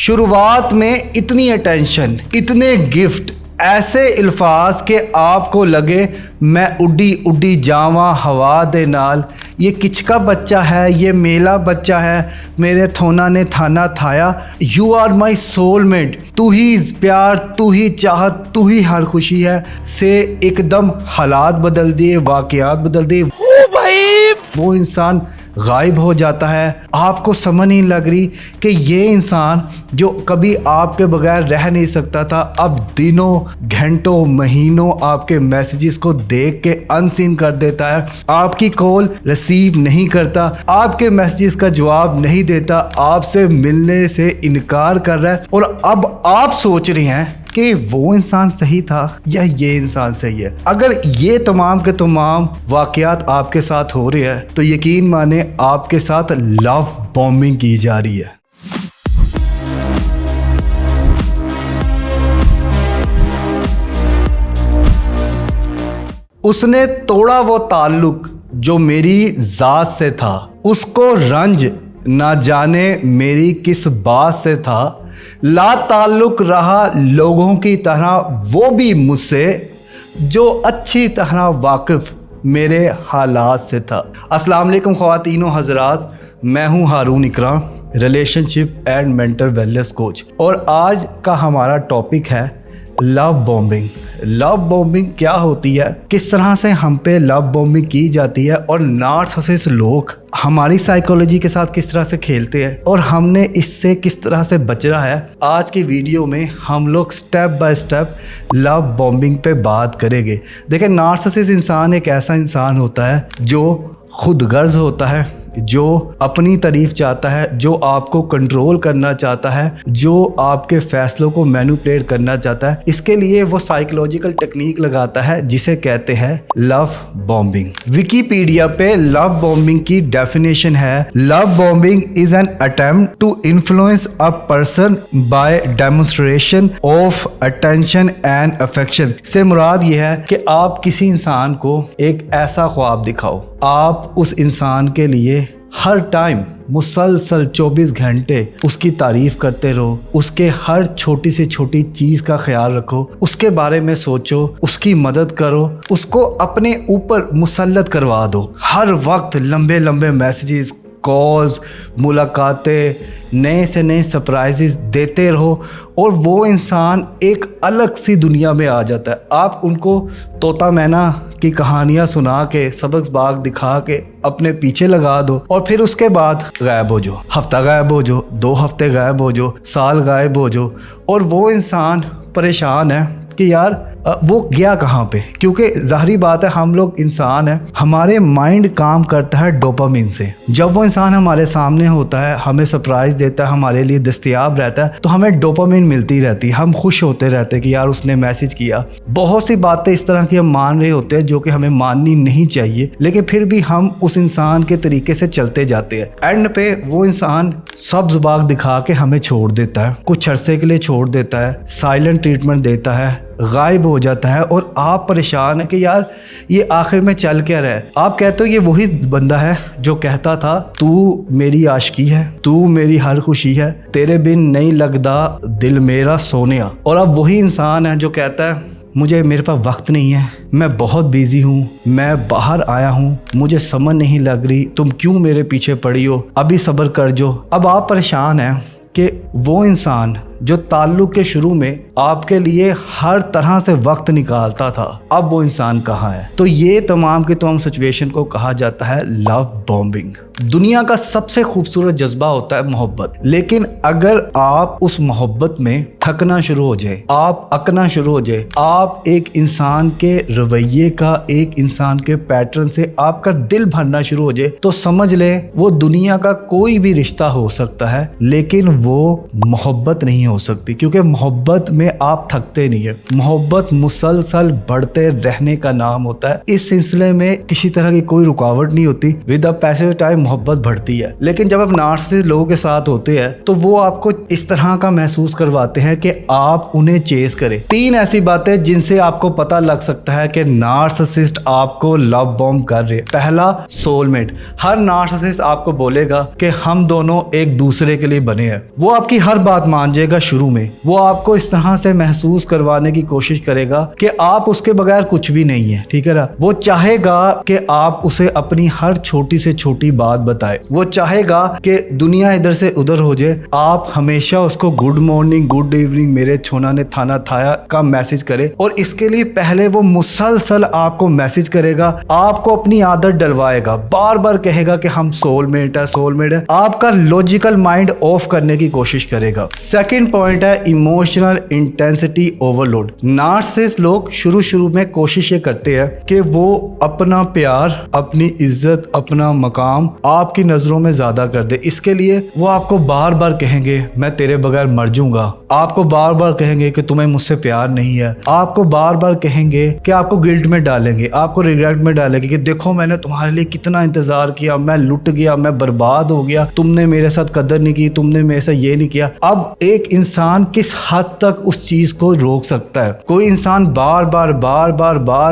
शुरुआत में इतनी अटेंशन, इतने गिफ्ट, ऐसे अल्फाज के आपको लगे मैं उड्डी उड्डी जावा हवा दे नाल। ये किचका बच्चा है, ये मेला बच्चा है, मेरे थोना ने थाना थाया। यू आर माई सोलमेट, तू ही प्यार, तू ही चाहत, तू ही हर खुशी है से एकदम हालात बदल दिए, वाकयात बदल दिए। भाई वो इंसान गायब हो जाता है। आपको समझ नहीं लग रही कि ये इंसान जो कभी आपके बगैर रह नहीं सकता था, अब दिनों घंटों महीनों आपके मैसेजेस को देख के अनसीन कर देता है। आपकी कॉल रिसीव नहीं करता, आपके मैसेजेस का जवाब नहीं देता, आपसे मिलने से इनकार कर रहा है। और अब आप सोच रहे हैं कि वो इंसान सही था या ये इंसान सही है। अगर ये तमाम के तमाम वाकयात आपके साथ हो रहे हैं तो यकीन माने आपके साथ लव बॉम्बिंग की जा रही है। उसने तोड़ा वो ताल्लुक जो मेरी जात से था, उसको रंज ना जाने मेरी किस बात से था। ला ताल्लुक रहा लोगों की तरह वो भी मुझसे, जो अच्छी तरह वाकिफ मेरे हालात से था। अस्सलाम वालेकुम ख़वातीनो हज़रात, मैं हूं Haroon Iqra, relationship and mental wellness coach, और आज का हमारा टॉपिक है लव बॉम्बिंग। लव बॉम्बिंग क्या होती है, किस तरह से हम पे लव बॉम्बिंग की जाती है, और नार्सिसिस्ट लोग हमारी साइकोलॉजी के साथ किस तरह से खेलते हैं और हमने इससे किस तरह से बचना है। आज की वीडियो में हम लोग step by step love bombing पे बात करेंगे। देखिए, नार्सिसिस्ट इंसान एक ऐसा इंसान होता है जो खुदगर्ज होता है, जो अपनी तारीफ चाहता है, जो आपको कंट्रोल करना चाहता है, जो आपके फैसलों को मैनिपुलेट करना चाहता है। इसके लिए वो साइकोलॉजिकल टेक्निक लगाता है जिसे कहते हैं लव बॉम्बिंग। विकिपीडिया पे लव बॉम्बिंग की डेफिनेशन है, love bombing is an attempt to influence a person by demonstration of attention and affection. से मुराद ये है कि आप किसी इंसान को एक ऐसा ख्वाब दिखाओ, आप उस इंसान के लिए हर टाइम मुसलसल 24 घंटे उसकी तारीफ करते रहो, उसके हर छोटी से छोटी चीज़ का ख्याल रखो, उसके बारे में सोचो, उसकी मदद करो, उसको अपने ऊपर मुसल्लत करवा दो। हर वक्त लंबे लंबे मैसेजेस, कॉल्स, मुलाकातें, नए से नए सरप्राइजेस देते रहो, और वो इंसान एक अलग सी दुनिया में आ जाता है। आप उनको तोता मैना की कहानियाँ सुना के, सबक बाग दिखा के अपने पीछे लगा दो, और फिर उसके बाद गायब हो जाओ। हफ्ता गायब हो जाओ, 2 हफ्ते गायब हो जाओ, साल गायब हो जाओ, और वो इंसान परेशान है कि यार वो गया कहाँ पे। क्योंकि ज़ाहिरी बात है, हम लोग इंसान हैं, हमारे माइंड काम करता है डोपामिन से। जब वो इंसान हमारे सामने होता है, हमें सरप्राइज़ देता है, हमारे लिए दस्तयाब रहता है, तो हमें डोपामिन मिलती रहती है, हम खुश होते रहते हैं कि यार उसने मैसेज किया। बहुत सी बातें इस तरह की हम मान रहे होते हैं जो कि हमें माननी नहीं चाहिए, लेकिन फिर भी हम उस इंसान के तरीके से चलते जाते हैं। एंड पे वो इंसान सब्ज बाग दिखा के हमें छोड़ देता है, कुछ अरसे के लिए छोड़ देता है, साइलेंट ट्रीटमेंट देता है, गायब हो जाता है, और आप परेशान है कि यार ये आखिर में चल क्या रहा है। आप कहते हो ये वही बंदा है जो कहता था तू मेरी आशिकी है, तू मेरी हर खुशी है, तेरे बिन नहीं लगदा दिल मेरा सोनिया। और अब वही इंसान है जो कहता है मुझे, मेरे पास वक्त नहीं है, मैं बहुत बिजी हूँ, मैं बाहर आया हूँ, मुझे समझ नहीं लग रही, तुम क्यों मेरे पीछे पड़ी हो, अभी सब्र कर जो। अब आप परेशान हैं कि वो इंसान जो ताल्लुक के शुरू में आपके लिए हर तरह से वक्त निकालता था, अब वो इंसान कहाँ है। तो ये तमाम के तमाम सिचुएशन को कहा जाता है लव बॉम्बिंग। दुनिया का सबसे खूबसूरत जज्बा होता है मोहब्बत, लेकिन अगर आप उस मोहब्बत में थकना शुरू हो जाए, आप अकना शुरू हो जाए, आप एक इंसान के रवैये का, एक इंसान के पैटर्न से आपका दिल भरना शुरू हो जाए, तो समझ लें वो दुनिया का कोई भी रिश्ता हो सकता है, लेकिन वो मोहब्बत नहीं हो सकती। क्योंकि मोहब्बत में आप थकते नहीं है, मोहब्बत मुसलसल बढ़ते रहने का नाम होता है। इस सिलसिले में किसी तरह की कोई रुकावट नहीं होती। With the passage of time मोहब्बत बढ़ती है। लेकिन जब आप नार्सिसिस्ट लोगों के साथ होते हैं तो वो आपको इस तरह का महसूस करवाते हैं कि आप उन्हें चेस करें। 3 ऐसी बातें जिनसे आपको पता लग सकता है कि नार्सिसिस्ट आपको लव बॉम्ब कर रहे हैं। पहला, सोलमेट। हर नार्सिसिस्ट आपको बोलेगा कि हम दोनों एक दूसरे के लिए बने हैं। वो आपकी हर बात मान जाएगा शुरू में। वो आपको इस तरह से महसूस करवाने की कोशिश करेगा कि आप उसके बगैर कुछ भी नहीं है, ठीक है ना। वो चाहेगा कि आप उसे अपनी हर छोटी से छोटी बात बताए। वो चाहेगा कि दुनिया इधर से उधर हो जाए, आप हमेशा उसको गुड मॉर्निंग, गुड इवनिंग, मेरे छोना ने थाना थाया का मैसेज करे। और इसके लिए पहले वो मुसलसल आपको मैसेज करेगा, आपको अपनी आदत डलवाएगा, बार बार कहेगा कि हम सोलमेट है, सोलमेट है। आपका लॉजिकल माइंड ऑफ करने की कोशिश करेगा। सेकंड पॉइंट है इमोशनल इंटेंसिटी ओवरलोड। नार्सिसिस्ट लोग शुरू में कोशिश ये करते हैं कि वो अपना प्यार, अपनी इज्जत, अपना मकाम आपकी नजरों में ज्यादा कर दे। इसके लिए वो आपको बार बार कहेंगे मैं तेरे बगैर मर जाऊंगा। आपको बार बार कहेंगे कि तुम्हें मुझसे प्यार नहीं है। आपको बार बार कहेंगे कि आपको गिल्ट में डालेंगे, आपको रिग्रेट में डालेंगे कि देखो मैंने तुम्हारे लिए कितना इंतजार किया, मैं लुट गया, मैं बर्बाद हो गया, तुमने मेरे साथ कदर नहीं की, तुमने मेरे साथ ये नहीं किया। अब एक इंसान किस हद तक उस चीज को रोक सकता है? कोई इंसान बार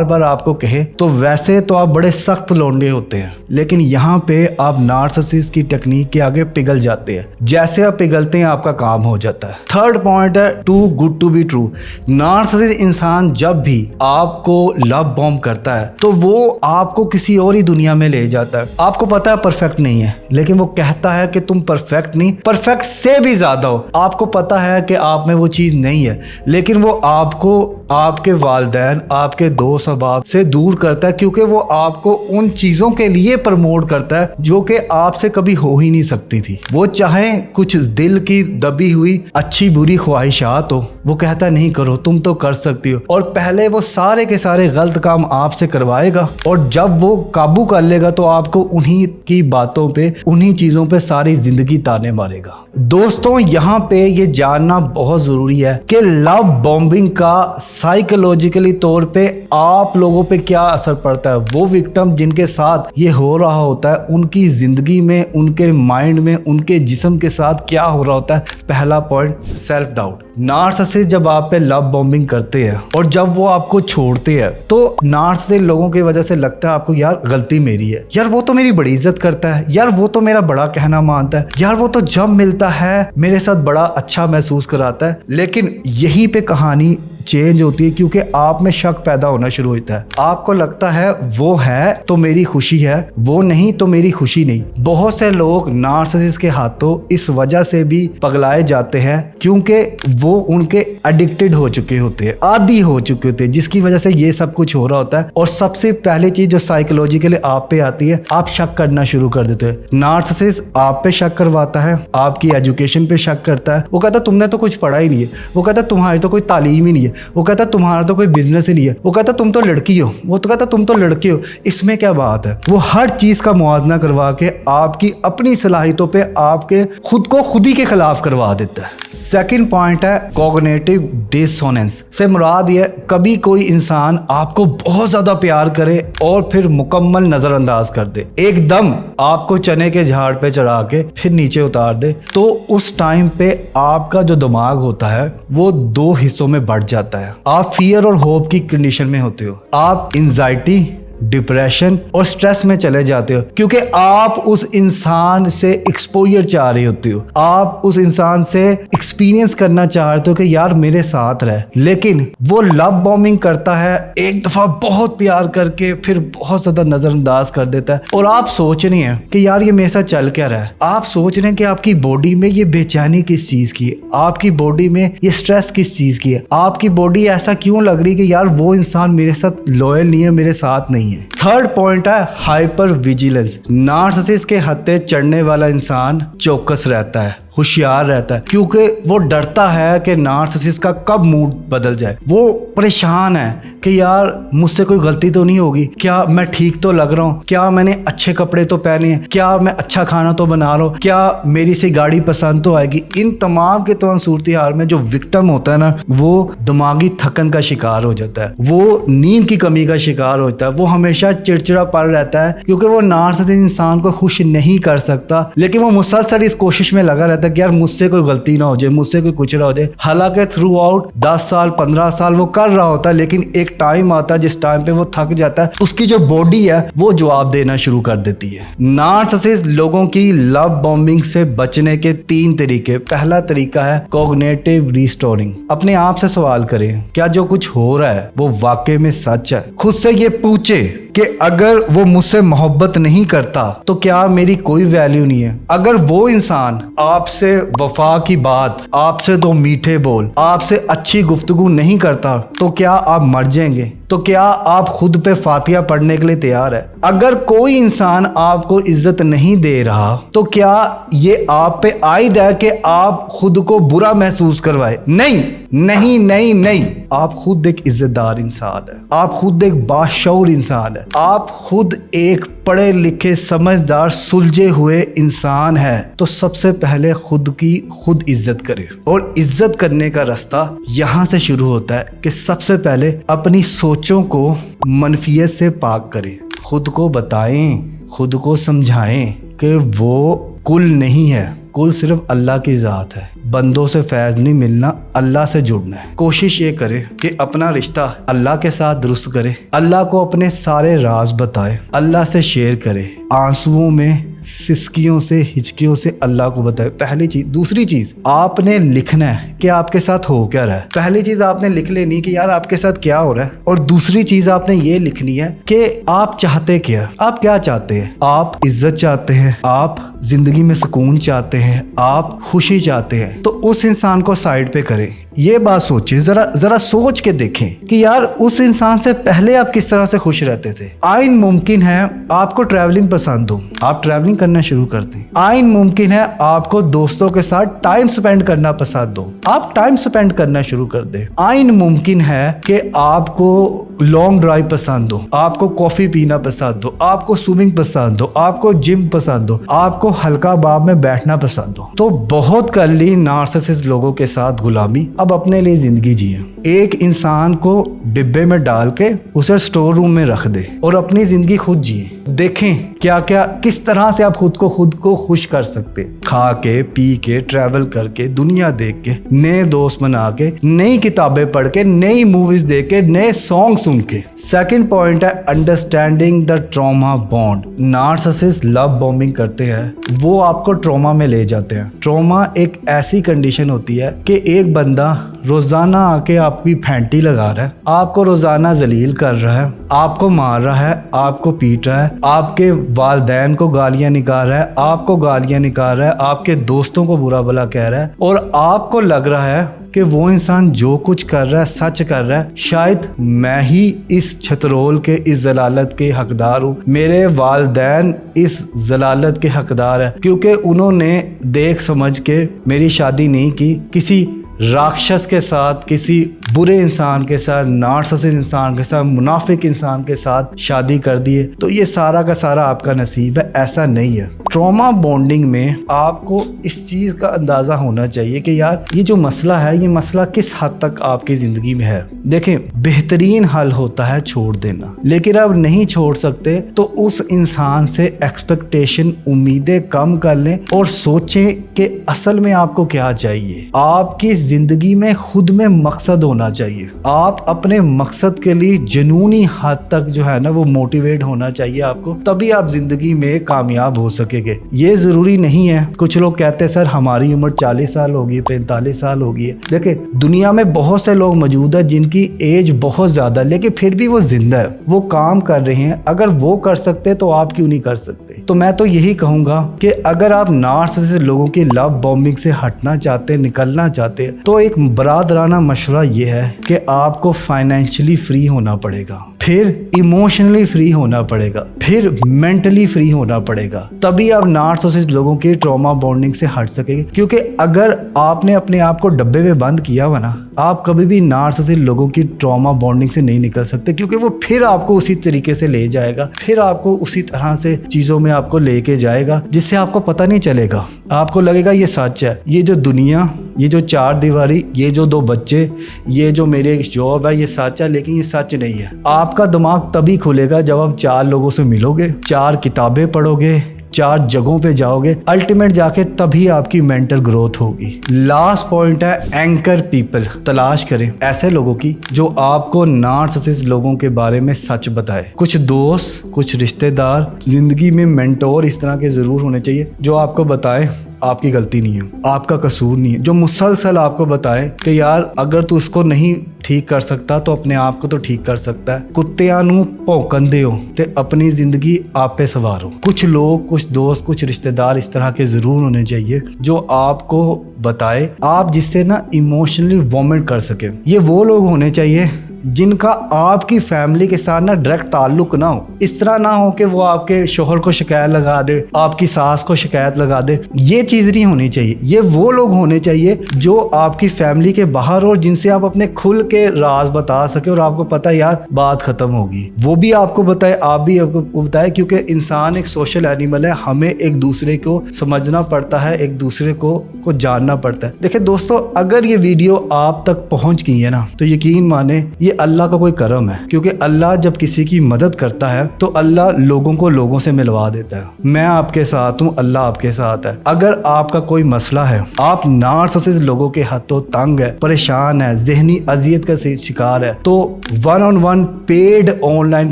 बार आपको कहे तो वैसे तो आप बड़े सख्त लौंडे होते हैं, लेकिन यहाँ पे आप नार्सिसिस्ट की टेक्निक के आगे पिघल जाते हैं। जैसे आप पिघलते हैं आपका काम हो जाता है। थर्ड पॉइंट है too good to be true. Narcissist इंसान जब भी आपको लव बॉम्ब करता है तो वो आपको किसी और ही दुनिया में ले जाता है। आपको पता है परफेक्ट नहीं है, लेकिन वो कहता है कि तुम परफेक्ट नहीं, परफेक्ट से भी ज्यादा हो। आपको पता है कि आप में वो चीज नहीं है, लेकिन वो आपको आपके वालिदैन, आपके दोस्त अहबाब से दूर करता है, क्योंकि वो आपको उन चीजों के लिए प्रमोट करता है जो कि आपसे कभी हो ही नहीं सकती थी। वो चाहे कुछ दिल की दबी हुई अच्छी बुरी ख्वाहिशात हो, वो कहता नहीं करो, तुम तो कर सकती हो। और पहले वो सारे के सारे गलत काम आपसे करवाएगा, और जब वो काबू कर लेगा तो आपको उन्हीं की बातों पे, उन्हीं चीजों पे सारी जिंदगी ताने मारेगा। दोस्तों, यहाँ पे ये जानना बहुत जरूरी है कि लव बॉम्बिंग का साइकोलॉजिकली तौर पे आप लोगों पे क्या असर पड़ता है। वो विक्टिम जिनके साथ ये हो रहा होता है, उनकी जिंदगी में, उनके माइंड में, उनके जिस्म के साथ क्या हो रहा होता है। पहला पॉइंट, सेल्फ डाउट। नार्सिसिस्ट जब आप पे लव बॉम्बिंग करते हैं और जब वो आपको छोड़ते हैं तो नार्सिसिस्ट लोगों की वजह से लगता है आपको यार गलती मेरी है, यार वो तो मेरी बड़ी इज्जत करता है, यार वो तो मेरा बड़ा कहना मानता है, यार वो तो जब मिलता है मेरे साथ बड़ा अच्छा महसूस कराता है। लेकिन यहीं पे कहानी चेंज होती है, क्योंकि आप में शक पैदा होना शुरू होता है। आपको लगता है वो है तो मेरी खुशी है, वो नहीं तो मेरी खुशी नहीं। बहुत से लोग नार्सिसिस्ट के हाथों इस वजह से भी पगलाए जाते हैं क्योंकि वो उनके एडिक्टेड हो चुके होते हैं, आदी हो चुके होते हैं, जिसकी वजह से ये सब कुछ हो रहा होता है। और सबसे पहली चीज जो साइकोलॉजिकली आप पे आती है, आप शक करना शुरू कर देते हैं। नार्सिसिस्ट आप पे शक करवाता है, आपकी एजुकेशन पे शक करता है। वो कहता तुमने तो कुछ पढ़ा ही नहीं है, वो कहता तुम्हारी तो कोई तालीम ही नहीं है, वो कहता तुम्हारा तो कोई बिजनेस ही नहीं है, वो कहता तुम तो लड़की हो, वो तो कहता तुम तो लड़के हो, इसमें क्या बात है। वो हर चीज का मुआवजा करवा के आपकी अपनी सलाहियतों पे आपके खुद को खुद ही के खिलाफ करवा देता है। सेकंड पॉइंट है कॉग्निटिव डिसोनेंस। से मुराद ये, कभी कोई इंसान आपको बहुत ज्यादा प्यार करे और फिर मुकम्मल नजरअंदाज कर दे, एकदम आपको चने के झाड़ पे चढ़ा के फिर नीचे उतार दे, तो उस टाइम पे आपका जो दिमाग होता है वो 2 हिस्सों में बढ़ जाता है। आप फियर और होप की कंडीशन में होते हो, आप एंजाइटी, डिप्रेशन और स्ट्रेस में चले जाते हो, क्योंकि आप उस इंसान से एक्सपोजर चाह रहे होते हो, आप उस इंसान से एक्सपीरियंस करना चाहते हो कि यार मेरे साथ रहे। लेकिन वो लव बॉम्बिंग करता है, एक दफा बहुत प्यार करके फिर बहुत ज्यादा नजरअंदाज कर देता है, और आप सोच रहे हैं कि यार ये मेरे साथ चल क्या रहा है। आप सोच रहे हैं कि आपकी बॉडी में ये बेचैनी किस चीज की है, आपकी बॉडी में ये स्ट्रेस किस चीज की है, आपकी बॉडी ऐसा क्यों लग रही है कि यार वो इंसान मेरे साथ लॉयल नहीं है, मेरे साथ नहीं है। थर्ड पॉइंट है हाइपर विजिलेंस। नार्सिसिस्ट के हत्थे चढ़ने वाला इंसान चौकस रहता है, होशियार रहता है, क्योंकि वो डरता है कि नार्सिसिस्ट का कब मूड बदल जाए। वो परेशान है कि यार मुझसे कोई गलती तो नहीं होगी, क्या मैं ठीक तो लग रहा हूँ, क्या मैंने अच्छे कपड़े तो पहने हैं, क्या मैं अच्छा खाना तो बना रहा हूँ, क्या मेरी से गाड़ी पसंद तो आएगी। इन तमाम के तमाम सूरत हाल में जो विक्टिम होता है ना, वो दिमागी थकन का शिकार हो जाता है, वो नींद की कमी का शिकार होता है, वो हमेशा चिड़चिड़ापन रहता है, क्योंकि वो नार्सिसिस्ट इंसान को खुश नहीं कर सकता, लेकिन वो मुसलसल इस कोशिश में लगा रहता है कि यार मुझसे कोई गलती ना हो जाए, मुझसे कोई कुछ ना हो जाए। हालांकि थ्रू आउट 10 साल 15 साल वो कर रहा होता है, लेकिन एक टाइम आता है जिस टाइम पे वो थक जाता है, उसकी जो बॉडी है वो जवाब देना शुरू कर देती है। नार्सिसिस्ट लोगों की लव बॉम्बिंग से बचने के 3 तरीके। पहला तरीका है कॉग्निटिव रिस्टोरिंग। अपने आप से सवाल करें, क्या जो कुछ हो रहा है वो वाकई में सच है? खुद से ये पूछे कि अगर वो मुझसे मोहब्बत नहीं करता तो क्या मेरी कोई वैल्यू नहीं है? अगर वो इंसान आपसे वफा की बात, आपसे 2 मीठे बोल, आपसे अच्छी गुफ्तगू नहीं करता तो क्या आप मर जाएंगे? तो क्या आप खुद पे फातिहा पढ़ने के लिए तैयार है? अगर कोई इंसान आपको इज्जत नहीं दे रहा तो क्या ये आप पे आयद है कि आप खुद को बुरा महसूस करवाए? नहीं नहीं नहीं नहीं, आप खुद एक इज्जतदार इंसान है, आप खुद एक बाशऊर इंसान है, आप खुद एक पढ़े लिखे समझदार सुलझे हुए इंसान है। तो सबसे पहले खुद की खुद इज्जत करें, और इज्जत करने का रास्ता यहाँ से शुरू होता है कि सबसे पहले अपनी सोचों को मनफियत से पाक करें। खुद को बताएं, खुद को समझाएं कि वो कुल नहीं है, कुल सिर्फ अल्लाह की ज़ात है। बंदों से फैज़ नहीं मिलना, अल्लाह से जुड़ना है। कोशिश ये करे कि अपना रिश्ता अल्लाह के साथ दुरुस्त करे, अल्लाह को अपने सारे राज बताए, अल्लाह से शेयर करे, आंसुओं में, सिसकियों से, हिचकियों से अल्लाह को बताए। पहली चीज। दूसरी चीज, आपने लिखना है कि आपके साथ हो क्या रहा है। पहली चीज आपने लिख लेनी कि यार आपके साथ क्या हो रहा है, और दूसरी चीज आपने ये लिखनी है कि आप चाहते क्या, आप क्या चाहते हैं। आप इज्जत चाहते हैं, आप जिंदगी में सुकून चाहते हैं, आप खुशी चाहते हैं, तो उस इंसान को साइड पे करें। ये बात सोचिए, जरा सोच के देखें कि यार उस इंसान से पहले आप किस तरह से खुश रहते थे। आइन मुमकिन है आपको ट्रैवलिंग पसंद हो, आप ट्रैवलिंग करना शुरू कर दें। आइन मुमकिन है आपको दोस्तों के साथ टाइम स्पेंड करना पसंद हो, आप टाइम स्पेंड करना शुरू कर दें। आइन मुमकिन है कि आपको लॉन्ग ड्राइव पसंद हो, आपको कॉफी पीना पसंद हो, आपको स्विमिंग पसंद हो, आपको जिम पसंद हो, आपको हल्का बाब में बैठना पसंद हो। तो बहुत कर ली नार्सिसिस्ट लोगों के साथ गुलामी, अब अपने लिए जिंदगी जिए। एक इंसान को डिब्बे में डाल के उसे स्टोर रूम में रख दे और अपनी जिंदगी खुद जिए। देखें क्या क्या, किस तरह से आप खुद को खुश कर सकते। खा के, पी के, ट्रैवल करके, दुनिया देख के, नए दोस्त बना के, नई किताबें पढ़ के, नई मूवीज देख के, नए सॉन्ग सुन के। सेकंड पॉइंट है understanding the trauma bond. Narcissist love bombing करते हैं, वो आपको ट्रॉमा में ले जाते हैं। ट्रॉमा एक ऐसी कंडीशन होती है कि एक बंदा रोजाना आके आपकी फैंटी लगा रहा है, आपको रोजाना जलील कर रहा है, आपको मार रहा है, आपको पीट रहा है, आपके वालिदैन को गालियां निकाल रहा है, आपको गालियां निकाल रहा है, आपके दोस्तों को बुरा भला कह रहा है, और आपको लग रहा है कि वो इंसान जो कुछ कर रहा है सच कर रहा है। शायद मैं ही इस छतरोल के, इस जलालत के हकदार हूँ, मेरे वालिदैन इस जलालत के हकदार है, क्योंकि उन्होंने देख समझ के मेरी शादी नहीं की, किसी राक्षस के साथ, किसी बुरे इंसान के साथ, नार्सिसिस्ट इंसान के साथ, मुनाफिक इंसान के साथ शादी कर दिए, तो ये सारा का सारा आपका नसीब है। ऐसा नहीं है। ट्रॉमा बॉन्डिंग में आपको इस चीज़ का अंदाज़ा होना चाहिए कि यार ये जो मसला है, ये मसला किस हद तक आपकी ज़िंदगी में है। देखें, बेहतरीन हल होता है छोड़ देना, लेकिन अब नहीं छोड़ सकते तो उस इंसान से एक्सपेक्टेशन, उम्मीदें कम कर लें और सोचें कि असल में आपको क्या चाहिए। आपकी ज़िंदगी में खुद में मकसद होना चाहिए। आप अपने मकसद के लिए जुनूनी हद तक जो है ना वो मोटिवेट होना चाहिए आपको, तभी आप जिंदगी में कामयाब हो सकेंगे। ये जरूरी नहीं है, कुछ लोग कहते हैं सर हमारी उम्र 40 साल होगी, 45 साल होगी है। देखिए, दुनिया में बहुत से लोग मौजूद है जिनकी एज बहुत ज्यादा, लेकिन फिर भी वो जिंदा है, वो काम कर रहे हैं। अगर वो कर सकते तो आप क्यों नहीं कर सकते? तो मैं तो यही कहूंगा कि अगर आप नार्सिसिस्ट लोगों की लव बॉम्बिंग से हटना चाहते, निकलना चाहते, तो एक बरादराना मशवरा ये है कि आपको फाइनेंशियली फ्री होना पड़ेगा। फिर इमोशनली फ्री होना पड़ेगा, फिर मेंटली फ्री होना पड़ेगा, तभी आप नार्सिसिस्ट लोगों की ट्रॉमा बॉन्डिंग से हट सकेंगे। क्योंकि अगर आपने अपने आप को डब्बे में बंद किया हुआ ना, आप कभी भी नार्सिसिस्ट लोगों की ट्रॉमा बॉन्डिंग से नहीं निकल सकते, क्योंकि वो फिर आपको उसी तरीके से ले जाएगा, फिर आपको उसी तरह से चीज़ों में आपको लेके जाएगा जिससे आपको पता नहीं चलेगा। आपको लगेगा ये सच है, ये जो दुनिया, ये जो चार दीवारी, ये जो दो बच्चे, ये जो मेरे जॉब है, ये सच है, लेकिन ये सच नहीं है। आपका दिमाग तभी खुलेगा जब आप चार लोगों से मिलोगे, चार किताबें पढ़ोगे, चार जगहों पे जाओगे, अल्टीमेट जाके तभी आपकी मेंटल ग्रोथ होगी। लास्ट पॉइंट है एंकर पीपल। तलाश करें ऐसे लोगों की जो आपको नार्सिसिस्ट लोगों के बारे में सच बताए। कुछ दोस्त, कुछ रिश्तेदार, जिंदगी में मेंटोर इस तरह के जरूर होने चाहिए जो आपको बताए आपकी गलती नहीं है, आपका कसूर नहीं है, जो मुसलसल आपको बताए कि यार अगर तू उसको नहीं ठीक कर सकता तो अपने आप को तो ठीक कर सकता है। कुत्तियां नू भौंकन दे ते अपनी जिंदगी आप पे सवारो। कुछ लोग, कुछ दोस्त, कुछ रिश्तेदार इस तरह के जरूर होने चाहिए जो आपको बताए, आप जिससे ना इमोशनली वॉमिट कर सके। ये वो लोग होने चाहिए जिनका आपकी फैमिली के साथ ना डायरेक्ट ताल्लुक ना हो। इस तरह ना हो कि वो आपके शोहर को शिकायत लगा दे, आपकी सास को शिकायत लगा दे, ये चीज़ नहीं होनी चाहिए। ये वो लोग होने चाहिए जो आपकी फैमिली के बाहर और जिनसे आप अपने खुल के राज बता सके और आपको पता है यार बात खत्म होगी, वो भी आपको बताए, आप भी आपको बताए। क्योंकि इंसान एक सोशल एनिमल है, हमें एक दूसरे को समझना पड़ता है, एक दूसरे को जानना पड़ता है। देखिए दोस्तों, अगर ये वीडियो आप तक पहुंच गई है ना, तो यकीन माने ये अल्लाह का कोई करम है। क्योंकि अल्लाह जब किसी की मदद करता है तो अल्लाह लोगों को लोगों से मिलवा देता है। मैं आपके साथ हूँ, अल्लाह आपके साथ है। अगर आपका कोई मसला है, आप नार्सिसिस्ट लोगों के हाथों तंग है, परेशान है, जहनी अजियत का शिकार है, तो 1-on-1 पेड ऑनलाइन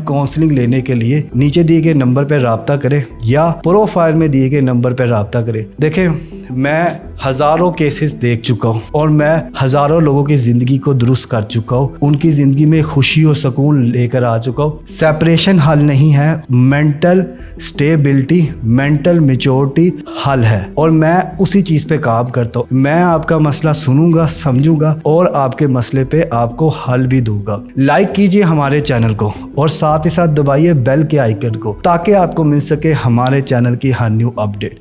काउंसलिंग लेने के लिए नीचे दिए गए नंबर पर राब्ता करें या प्रोफाइल में दिए गए नंबर पर राब्ता करें। देखें, मैं हजारों केसेस देख चुका हूँ और मैं हजारों लोगों की जिंदगी को दुरुस्त कर चुका हूँ, उनकी जिंदगी में खुशी और सुकून लेकर आ चुका हूँ। सेपरेशन हल नहीं है, मेंटल स्टेबिलिटी, मेंटल मेच्योरिटी हल है, और मैं उसी चीज पे काम करता हूँ। मैं आपका मसला सुनूंगा, समझूंगा और आपके मसले पे आपको हल भी दूंगा। लाइक कीजिए हमारे चैनल को और साथ ही साथ दबाइए बेल के आइकन को, ताकि आपको मिल सके हमारे चैनल की हर न्यू अपडेट।